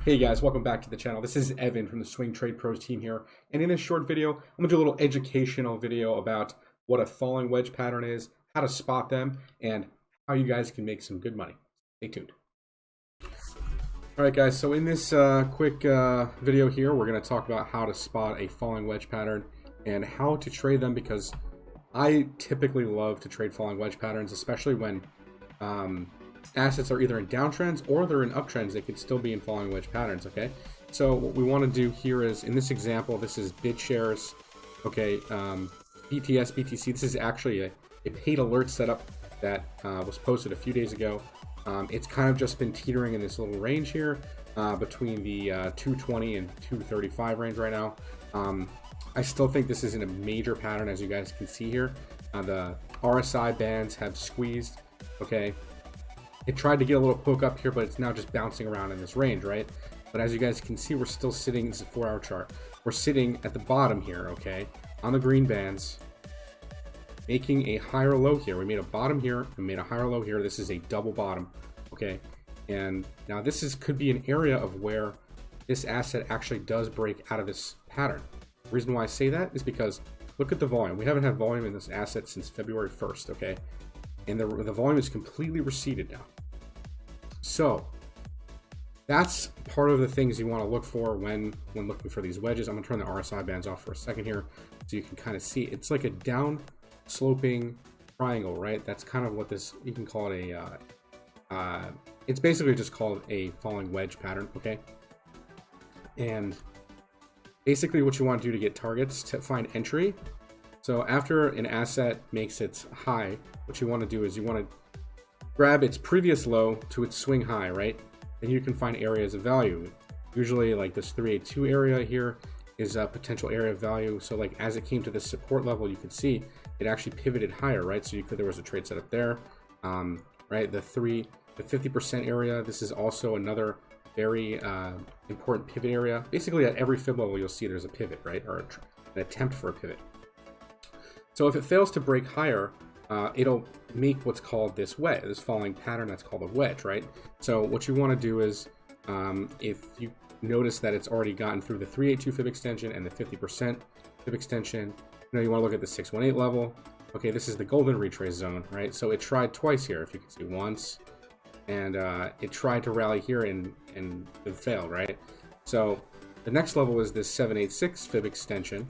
Hey guys, welcome back to the channel. This is Evan from the Swing Trade Pros team here. And in this short video, I'm going to do a little educational video about what a falling wedge pattern is, how to spot them, and how you guys can make some good money. Stay tuned. Alright guys, so in this quick video here, we're going to talk about how to spot a falling wedge pattern and how to trade them, because I typically love to trade falling wedge patterns, especially when assets are either in downtrends or they're in uptrends. They could still be in falling wedge patterns. Okay, so what we want to do here is, in this example, this is BitShares. Okay, BTS, BTC. This is actually a paid alert setup that was posted a few days ago. It's kind of just been teetering in this little range here between the 220 and 235 range right now. I still think this isn't a major pattern, as you guys can see here. The RSI bands have squeezed. Okay, it tried to get a little poke up here, but it's now just bouncing around in this range, right? But as you guys can see, we're still sitting, this is a 4-hour chart, we're sitting at the bottom here, okay, on the green bands, making a higher low here. We made a bottom here and made a higher low here. This is a double bottom, okay? And now this could be an area of where this asset actually does break out of this pattern. The reason why I say that is because look at the volume. We haven't had volume in this asset since February 1st, okay? And the volume is completely receded now. So that's part of the things you want to look for when looking for these wedges. I'm going to turn the RSI bands off for a second here so you can kind of see. It's like a down sloping triangle, right? That's kind of what this, you can call it it's basically just called a falling wedge pattern, okay? And basically what you want to do to get targets to find entry. So after an asset makes its high, what you want to do is you want to grab its previous low to its swing high, right? And you can find areas of value. Usually like this 382 area here is a potential area of value. So like as it came to this support level, you could see it actually pivoted higher, right? So there was a trade setup there, right? The 50% area, this is also another very important pivot area. Basically at every fib level, you'll see there's a pivot, right? Or an attempt for a pivot. So if it fails to break higher, it'll make what's called this falling pattern. That's called a wedge, right? So what you want to do is, if you notice that it's already gotten through the 382 fib extension and the 50% fib extension, you want to look at the 618 level. Okay, this is the golden retrace zone, right? So it tried twice here, if you can see, once, and it tried to rally here and it failed, right? So the next level is this 786 fib extension.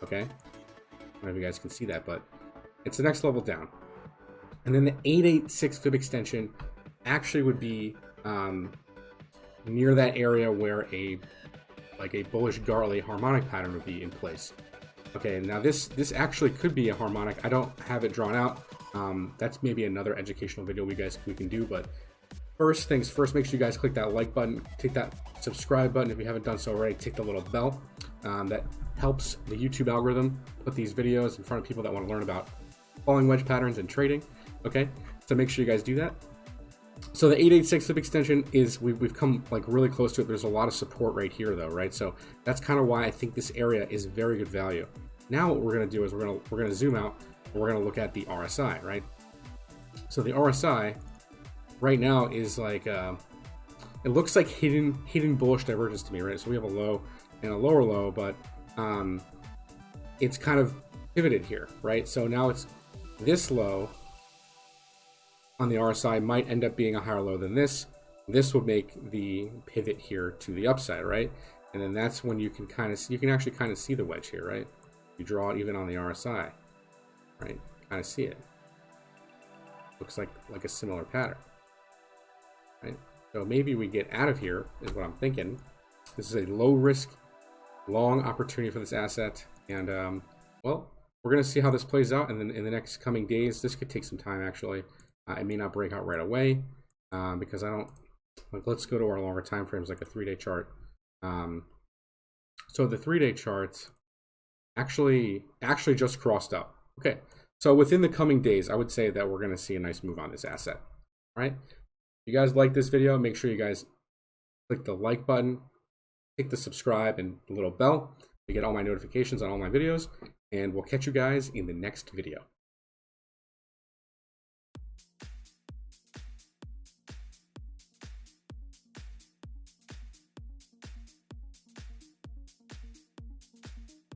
Okay, I don't know if you guys can see that, but it's the next level down. And then the 886 fib extension actually would be near that area where a bullish Gartley harmonic pattern would be in place. Okay, now this actually could be a harmonic. I don't have it drawn out. That's maybe another educational video we can do, but first things first, make sure you guys click that like button, take that subscribe button if you haven't done so already, take the little bell. That helps the YouTube algorithm put these videos in front of people that want to learn about falling wedge patterns and trading. Okay, so make sure you guys do that. So the 886 fib extension is, we've come like really close to it. There's a lot of support right here though, right? So that's kind of why I think this area is very good value. Now what we're going to do is we're going to zoom out and we're going to look at the RSI, right? So the RSI right now is like it looks like hidden bullish divergence to me, right? So we have a low and a lower low, but it's kind of pivoted here, right? So now it's this low on the RSI might end up being a higher low than this. This would make the pivot here to the upside, right? And then that's when you can actually kind of see the wedge here, right? You draw it even on the RSI, right? Kind of see it. Looks like a similar pattern, right? So maybe we get out of here is what I'm thinking. This is a low risk, long opportunity for this asset, and well, we're going to see how this plays out, and then in the next coming days, this could take some time actually. It may not break out right away because I don't like. Let's go to our longer time frames, like a 3-day chart. So the 3-day chart actually just crossed up. Okay, so within the coming days, I would say that we're going to see a nice move on this asset. All right. If you guys like this video, make sure you guys click the like button, hit the subscribe and the little bell to get all my notifications on all my videos, and we'll catch you guys in the next video.